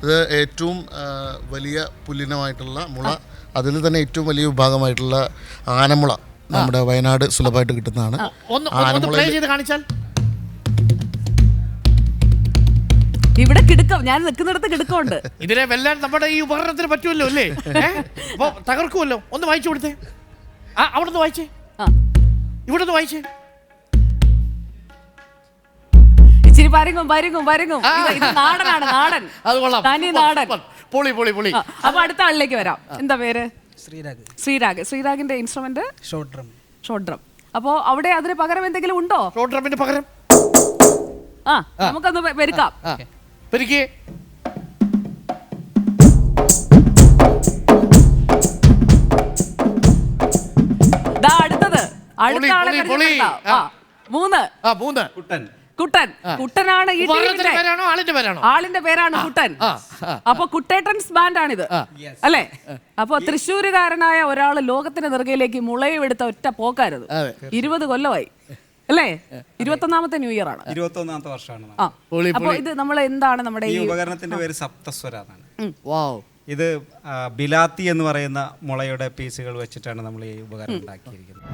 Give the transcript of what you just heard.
ഇത് ഏറ്റവും വലിയ പുല്ലിനമായിട്ടുള്ള മുള, അതിൽ തന്നെ ഏറ്റവും വലിയ വിഭാഗമായിട്ടുള്ള ആനമുള നമ്മുടെ വയനാട് സുലഭമായിട്ട് കിട്ടുന്നതാണ്. കാണിച്ചാൽ ഇവിടെ കിടക്കം, ഞാൻ നിൽക്കുന്നിടത്ത് കിടക്കമുണ്ട്. ഇതിനെ വെല്ലാൻ നമ്മുടെ ഈ ഉപകരണത്തിന് പറ്റുമല്ലോ അല്ലേ? അപ്പൊ തകർക്കുമല്ലോ. ഒന്ന് വായിച്ചു കൊടുത്തേ. അവിടെ നിന്ന് വായിച്ചേ, ഇവിടെ നിന്ന് വായിച്ചേ. ഇച്ചിരി വരങ്ങും. ഇത് നാടനാണ്, നാടൻ. അത് കൊള്ളാം, തനി നാടൻ. പൊളി. അപ്പൊ അടുത്ത ആളിലേക്ക് വരാം. എന്താ പേര്? ശ്രീരാഗ്. ശ്രീരാഗിന്റെ ഇൻസ്ട്രുമെന്റ് ഷോർട്ട് ഡ്രം. അപ്പോ അവിടെ അതിന് പകരം എന്തെങ്കിലും ഉണ്ടോ? ഷോർട്ട് ഡ്രമ്മിന് പകരം നമുക്കൊന്ന് പെരുക്കാം. പെരുക്കേ. അടുത്തത് അടുത്ത ആളെ മൂന്ന്. കുട്ടനാണ് ഈ ടീമിന്റെ ആളിന്റെ പേരാണ് കുട്ടൻ. അപ്പൊ കുട്ടേട്ടൻസ് ബാൻഡാണിത് അല്ലേ? അപ്പൊ തൃശ്ശൂരുകാരനായ ഒരാള് ലോകത്തിന്റെ നെറുകയിലേക്ക് മുളയും എടുത്ത ഒറ്റ പോക്കാരത്. 20 കൊല്ലമായി അല്ലേ? 21ാമത്തെ ന്യൂ ഇയർ ആണ്, 21ാമത്തെ വർഷമാണ്. അപ്പൊ ഇത് നമ്മൾ എന്താണ് നമ്മുടെ ഈ ഉപകരണത്തിന്റെ പേര് സപ്തസ്വര എന്നാണ്. ഇത് ബിലാത്തി എന്ന് പറയുന്ന മുളയുടെ പീസുകൾ വെച്ചിട്ടാണ് നമ്മൾ ഈ ഉപകരണം ഉണ്ടാക്കിയിരിക്കുന്നത്.